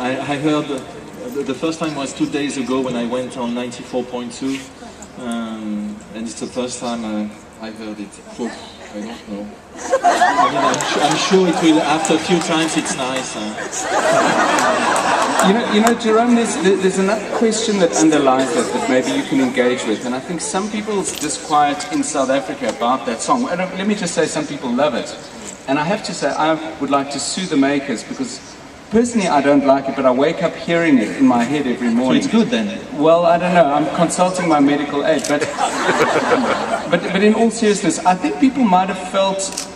I heard the first time was 2 days ago when I went on 94.2, and it's the first time I heard it. So, I don't know. I mean, I'm sure it will. After a few times, it's nice. You know, Jerome, there's another question that underlies that maybe you can engage with, and I think some people's disquiet in South Africa about that song. And let me just say, some people love it, and I have to say I would like to sue the makers, because personally I don't like it, but I wake up hearing it in my head every morning. So it's good then? Well, I don't know. I'm consulting my medical aid, but but in all seriousness, I think people might have felt,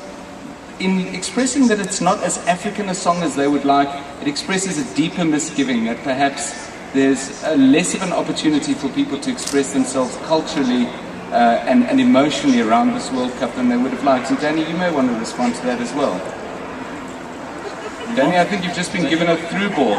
in expressing that it's not as African a song as they would like, it expresses a deeper misgiving that perhaps there's less of an opportunity for people to express themselves culturally and emotionally around this World Cup than they would have liked. And Danny, you may want to respond to that as well. Danny, I think you've just been given a through ball.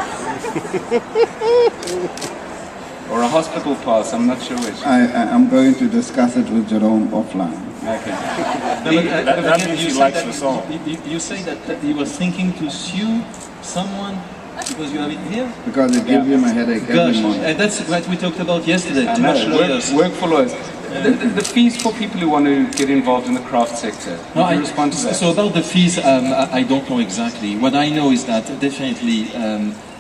Or a hospital pass, I'm not sure which. I'm going to discuss it with Jerome offline. Okay. That means he likes the song. You say that he was thinking to sue someone because you have it here? Because it gives him a headache every morning. And that's what we talked about yesterday. Too much lawyers. Work for lawyers. The fees for people who want to get involved in the craft sector. Would you respond to that? So about the fees, I don't know exactly. What I know is that definitely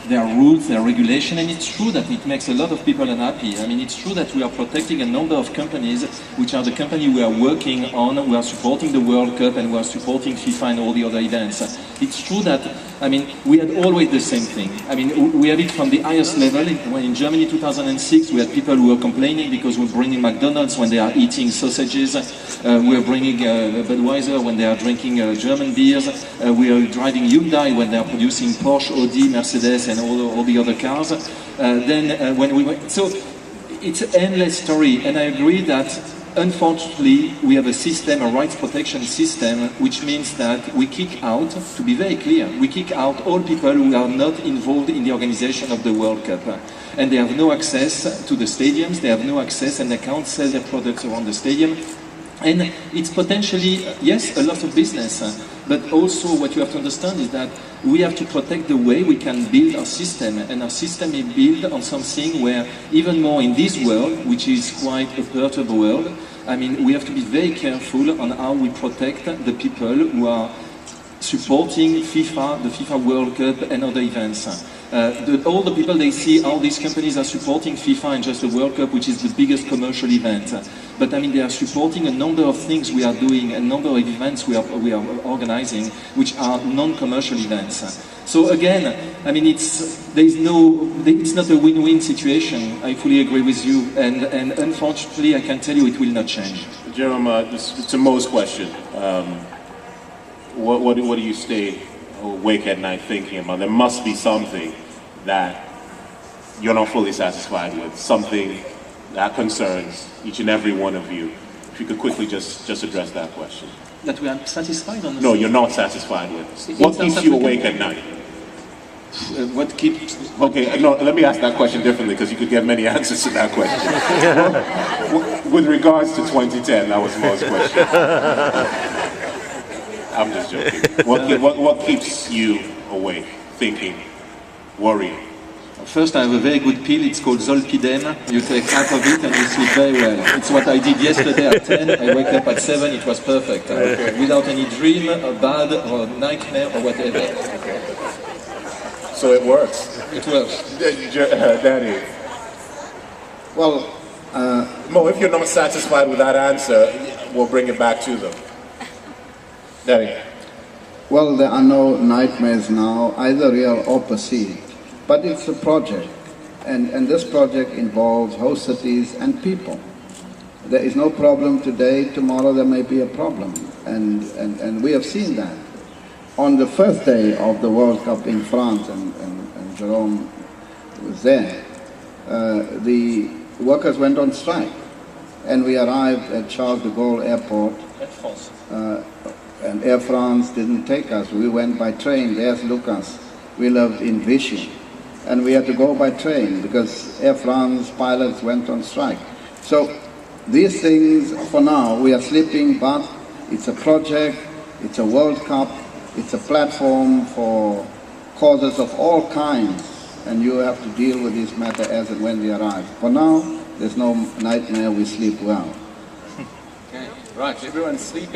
there are rules, there are regulations, and it's true that it makes a lot of people unhappy. I mean, it's true that we are protecting a number of companies, which are the companies we are working on, we are supporting the World Cup, and we are supporting FIFA and all the other events. It's true that, I mean, we had always the same thing. I mean, we have it from the highest level. In Germany 2006, we had people who were complaining because we're bringing McDonald's when they are eating sausages. We're bringing Budweiser when they are drinking German beers. We are driving Hyundai when they are producing Porsche, Audi, Mercedes, and all the other cars. When we went, so it's an endless story, and I agree that unfortunately we have a system, a rights protection system, which means that we kick out, to be very clear, we kick out all people who are not involved in the organization of the World Cup. And they have no access to the stadiums, they have no access, and they can't sell their products around the stadium. And it's potentially, yes, a lot of business, but also what you have to understand is that we have to protect the way we can build our system, and our system is built on something where, even more in this world, which is quite a perturbed world, I mean, we have to be very careful on how we protect the people who are supporting FIFA, the FIFA World Cup and other events. All the people, they see how these companies are supporting FIFA and just the World Cup, which is the biggest commercial event. But I mean, they are supporting a number of things we are doing, a number of events we are organizing, which are non-commercial events. So again, I mean, it's not a win-win situation. I fully agree with you, and unfortunately, I can tell you it will not change. Jerome, it's a Mo's question. What do you stay awake at night thinking about? There must be something that you're not fully satisfied with, something that concerns each and every one of you. If you could quickly just address that question. That we are satisfied on? No, you're not satisfied with. What keeps you awake at night? What keeps... Okay, no, let me ask that question differently, because you could get many answers to that question. With regards to 2010, that was Mo's question. I'm just joking. What keeps you awake, thinking, worrying? First, I have a very good pill, it's called Zolpidem. You take half of it and you sleep very well. It's what I did yesterday at 10, I wake up at 7, it was perfect. Okay. Without any dream, or bad, or nightmare, or whatever. Okay. So it works? It works. Danny? Well, Mo, if you're not satisfied with that answer, we'll bring it back to them. Danny? Well, there are no nightmares now, either real or perceived. But it's a project, and this project involves host cities and people. There is no problem today, tomorrow there may be a problem, and we have seen that. On the first day of the World Cup in France, and Jerome was there, the workers went on strike, and we arrived at Charles de Gaulle Airport, and Air France didn't take us. We went by train. There's Lucas. We lived in Vichy. And we had to go by train because Air France pilots went on strike. So these things, for now, we are sleeping, but it's a project, it's a World Cup, it's a platform for causes of all kinds, and you have to deal with this matter as and when they arise. For now, there's no nightmare, we sleep well. Okay, right, everyone's sleeping.